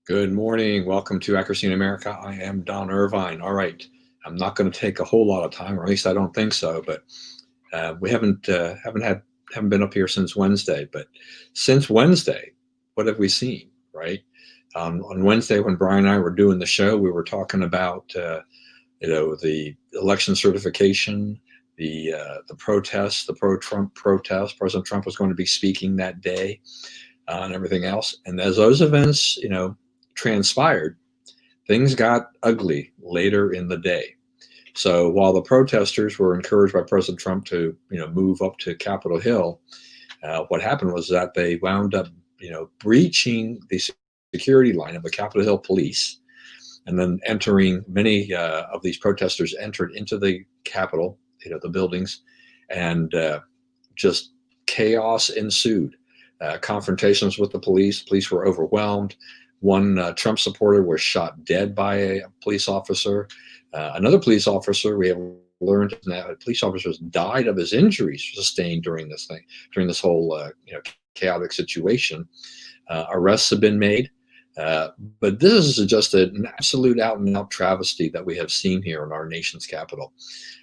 Good morning. Welcome to Accuracy in America. I am Don Irvine. All right. I'm not going to take a whole lot of time, or at least I don't think so. But we haven't been up here since Wednesday. But since Wednesday, what have we seen? Right. On Wednesday, when Brian and I were doing the show, we were talking about the election certification, the protests, the pro-Trump protests. President Trump was going to be speaking that day, and everything else. And as those events, transpired, things got ugly later in the day. So while the protesters were encouraged by President Trump to, move up to Capitol Hill, what happened was that they wound up, breaching the security line of the Capitol Hill police, and then many of these protesters entered into the Capitol, the buildings, and just chaos ensued. Confrontations with the police. Police were overwhelmed. One Trump supporter was shot dead by a police officer. Another police officer, we have learned that police officers died of his injuries sustained during this whole chaotic situation. Arrests have been made. But this is just an absolute out and out travesty that we have seen here in our nation's capital.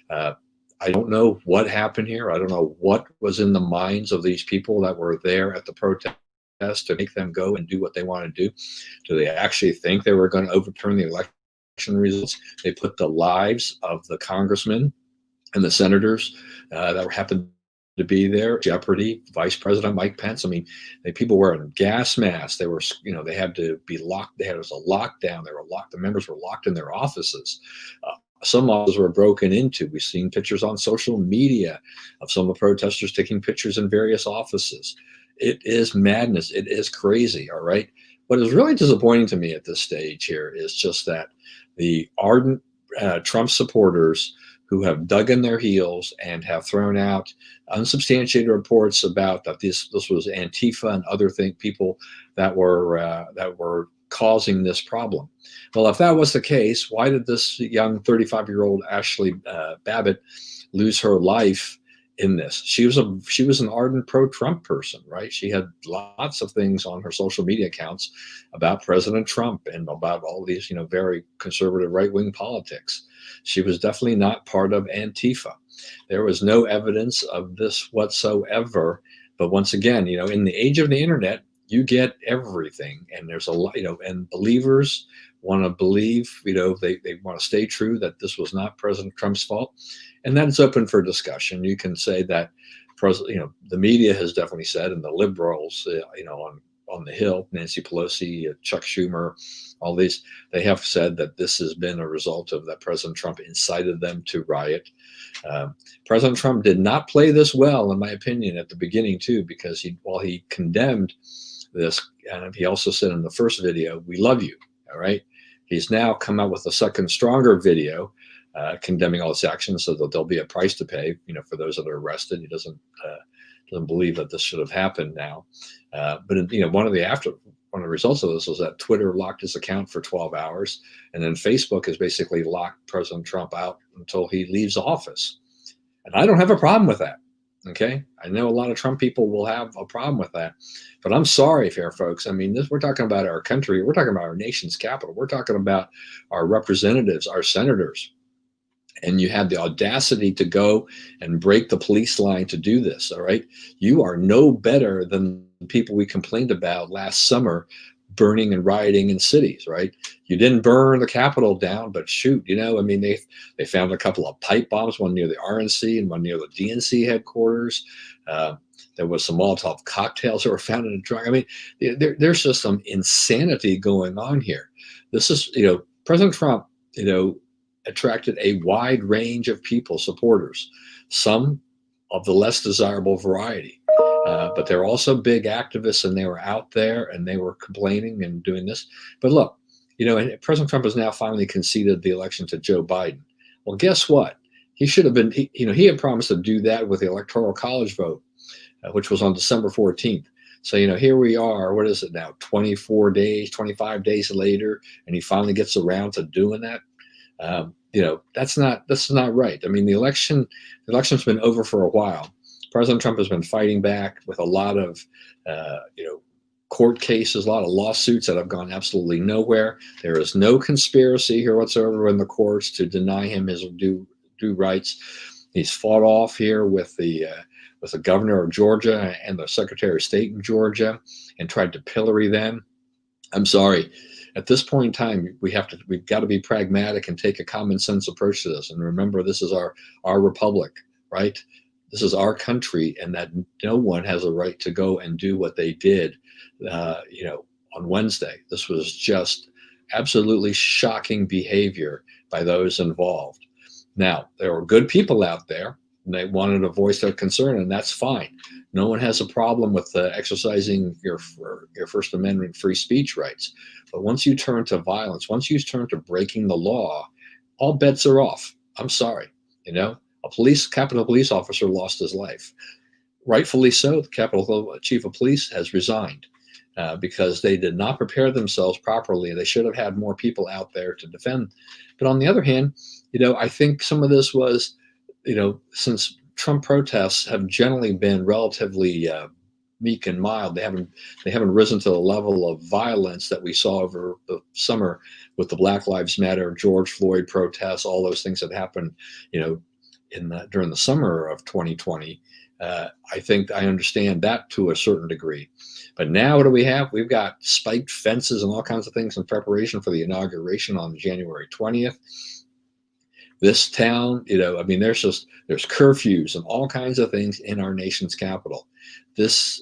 I don't know what happened here. I don't know what was in the minds of these people that were there at the protest to make them go and do what they want to do. Do they actually think they were going to overturn the election results? They put the lives of the congressmen and the senators that happened to be there jeopardy. Vice President Mike Pence. I mean, people were in gas masks. They were, they had to be locked. There was a lockdown. They were locked. The members were locked in their offices. Some offices were broken into. We've seen pictures on social media of some of the protesters taking pictures in various offices. It is madness. It is crazy. All right. What is really disappointing to me at this stage here is just that the ardent Trump supporters who have dug in their heels and have thrown out unsubstantiated reports about that this was Antifa and other people that were causing this problem. Well, if that was the case, why did this young 35-year-old Ashley Babbitt lose her life in this? She was an ardent pro-Trump person, right? She had lots of things on her social media accounts about President Trump and about all these, very conservative right-wing politics. She was definitely not part of Antifa. There was no evidence of this whatsoever. But once again, in the age of the internet, you get everything, and there's a lot, and believers want to believe, they want to stay true that this was not President Trump's fault, and then it's open for discussion. You can say that, the media has definitely said, and the liberals, on the Hill, Nancy Pelosi, Chuck Schumer, all these, they have said that this has been a result of that President Trump incited them to riot. President Trump did not play this well, in my opinion, at the beginning too, because while he condemned this, and he also said in the first video, "We love you." All right. He's now come out with a second, stronger video condemning all this action, so that there'll be a price to pay, for those that are arrested. He doesn't believe that this should have happened now. But one of the results of this was that Twitter locked his account for 12 hours, and then Facebook has basically locked President Trump out until he leaves office. And I don't have a problem with that. Okay, I know a lot of Trump people will have a problem with that, but I'm sorry, fair folks. I mean, we're talking about our country. We're talking about our nation's capital. We're talking about our representatives, our senators. And you have the audacity to go and break the police line to do this. All right. You are no better than the people we complained about last summer burning and rioting in cities, right? You didn't burn the Capitol down, but shoot, they found a couple of pipe bombs, one near the RNC and one near the DNC headquarters. There was some Molotov cocktails that were found in a truck. I mean, there's just some insanity going on here. This is, President Trump, attracted a wide range of people, supporters, some of the less desirable variety. But they're also big activists, and they were out there and they were complaining and doing this. But look, President Trump has now finally conceded the election to Joe Biden. Well, guess what? He should have been, he had promised to do that with the Electoral College vote, which was on December 14th. So, here we are, what is it now, 24 days, 25 days later, and he finally gets around to doing that. That's not right. I mean, the election's been over for a while. President Trump has been fighting back with a lot of, court cases, a lot of lawsuits that have gone absolutely nowhere. There is no conspiracy here whatsoever in the courts to deny him his due rights. He's fought off here with the governor of Georgia and the secretary of state in Georgia and tried to pillory them. I'm sorry. At this point in time, we've got to be pragmatic and take a common sense approach to this. And remember, this is our republic, right? This is our country, and that no one has a right to go and do what they did, on Wednesday. This was just absolutely shocking behavior by those involved. Now, there were good people out there, and they wanted to voice their concern, and that's fine. No one has a problem with exercising your First Amendment free speech rights. But once you turn to violence, once you turn to breaking the law, all bets are off. I'm sorry. A Capitol Police officer lost his life. Rightfully so. The Capitol Chief of Police has resigned because they did not prepare themselves properly. They should have had more people out there to defend. But on the other hand, I think some of this was, since Trump protests have generally been relatively meek and mild. They haven't risen to the level of violence that we saw over the summer with the Black Lives Matter, George Floyd protests, all those things that happened, during the summer of 2020. I think I understand that to a certain degree. But now what do we have? We've got spiked fences and all kinds of things in preparation for the inauguration on January 20th. This town, there's curfews and all kinds of things in our nation's capital. This,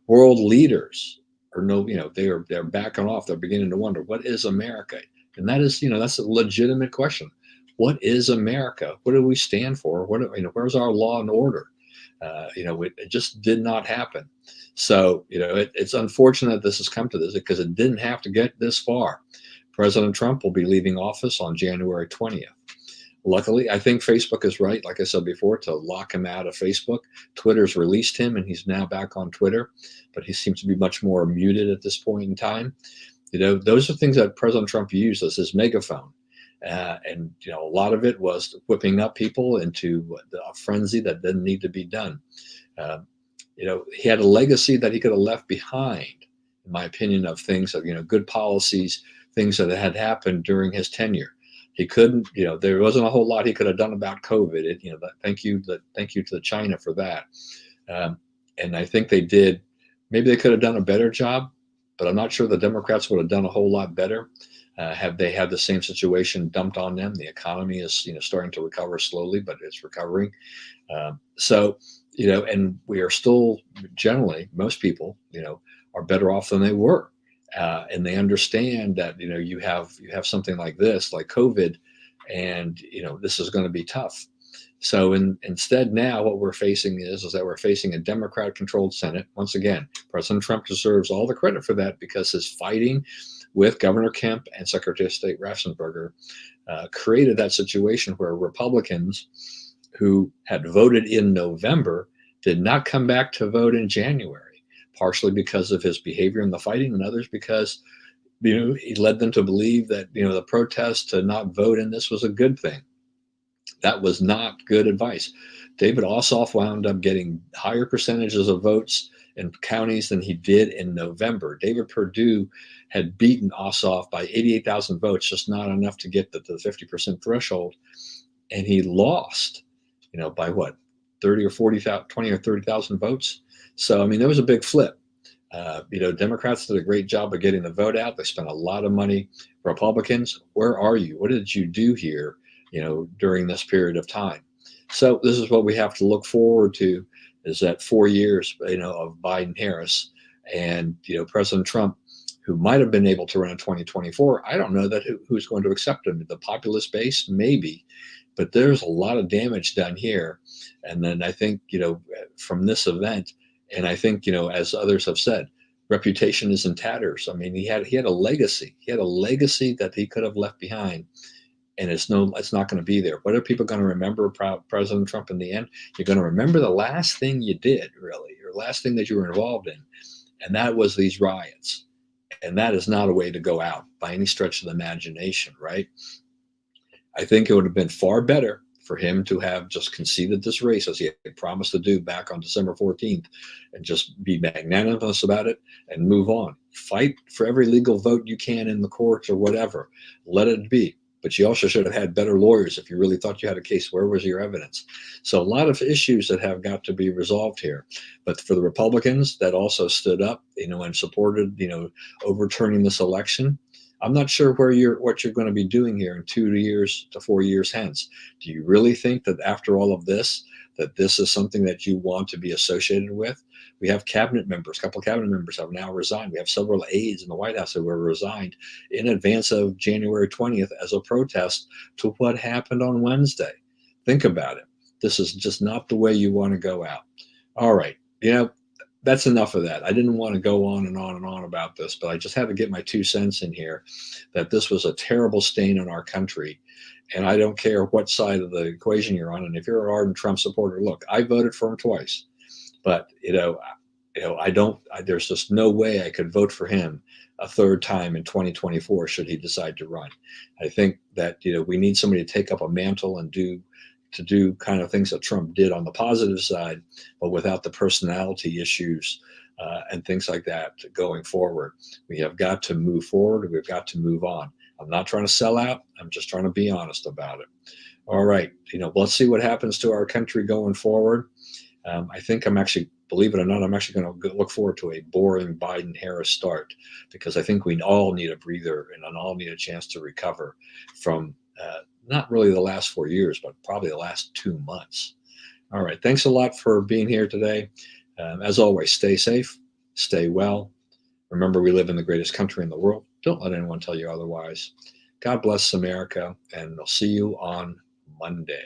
world leaders they're backing off. They're beginning to wonder, what is America? And that is, that's a legitimate question. What is America? What do we stand for? Where's our law and order? It just did not happen. So, it's unfortunate this has come to this because it didn't have to get this far. President Trump will be leaving office on January 20th. Luckily, I think Facebook is right, like I said before, to lock him out of Facebook. Twitter's released him, and he's now back on Twitter, but he seems to be much more muted at this point in time. Those are things that President Trump used as his megaphone. And a lot of it was whipping up people into a frenzy that didn't need to be done. He had a legacy that he could have left behind, in my opinion, of things of, good policies, things that had happened during his tenure. He couldn't, there wasn't a whole lot he could have done about COVID. Thank you to China for that. And I think they did. Maybe they could have done a better job, but I'm not sure the Democrats would have done a whole lot better. Have they had the same situation dumped on them? The economy is, starting to recover slowly, but it's recovering. And we are still generally, most people, are better off than they were. And they understand that, you have something like this, like COVID, and, this is going to be tough. So instead now what we're facing is that we're facing a Democrat-controlled Senate. Once again, President Trump deserves all the credit for that because his fighting with Governor Kemp and Secretary of State Raffensperger created that situation where Republicans who had voted in November did not come back to vote in January, partially because of his behavior in the fighting and others because, he led them to believe that, the protest to not vote in this was a good thing. That was not good advice. David Ossoff wound up getting higher percentages of votes in counties than he did in November. David Perdue had beaten Ossoff by 88,000 votes, just not enough to get to the 50% threshold. And he lost, by what, 20 or 30,000 votes. So, there was a big flip. Democrats did a great job of getting the vote out. They spent a lot of money. Republicans, where are you? What did you do here, during this period of time? So this is what we have to look forward to, is that 4 years, of Biden-Harris and, President Trump, who might have been able to run in 2024. I don't know that who's going to accept him. The populist base, maybe, but there's a lot of damage done here. And then I think, from this event, and I think, as others have said, reputation is in tatters. He had a legacy. He had a legacy that he could have left behind. And it's not going to be there. What are people going to remember President Trump in the end? You're going to remember the last thing you did, really, or last thing that you were involved in. And that was these riots. And that is not a way to go out by any stretch of the imagination, right? I think it would have been far better for him to have just conceded this race as he had promised to do back on December 14th and just be magnanimous about it and move on. Fight for every legal vote you can in the courts or whatever. Let it be. But you also should have had better lawyers if you really thought you had a case. Where was your evidence? So a lot of issues that have got to be resolved here. But for the Republicans that also stood up, and supported, overturning this election, I'm not sure what you're going to be doing here in 2 years to 4 years hence. Do you really think that after all of this, that this is something that you want to be associated with? We have cabinet members, a couple of cabinet members have now resigned. We have several aides in the White House who were resigned in advance of January 20th as a protest to what happened on Wednesday. Think about it. This is just not the way you want to go out. All right. That's enough of that. I didn't want to go on and on and on about this, but I just had to get my 2 cents in here that this was a terrible stain on our country. And I don't care what side of the equation you're on. And if you're an ardent Trump supporter, look, I voted for him twice, but there's just no way I could vote for him a third time in 2024 should he decide to run. I think that, we need somebody to take up a mantle and do kind of things that Trump did on the positive side, but without the personality issues and things like that going forward. We have got to move forward. We've got to move on. I'm not trying to sell out. I'm just trying to be honest about it. All right. Let's see what happens to our country going forward. I think believe it or not, I'm actually going to look forward to a boring Biden-Harris start, because I think we all need a breather and all need a chance to recover from not really the last 4 years, but probably the last 2 months. All right. Thanks a lot for being here today. As always, stay safe, stay well. Remember, we live in the greatest country in the world. Don't let anyone tell you otherwise. God bless America, and I'll see you on Monday.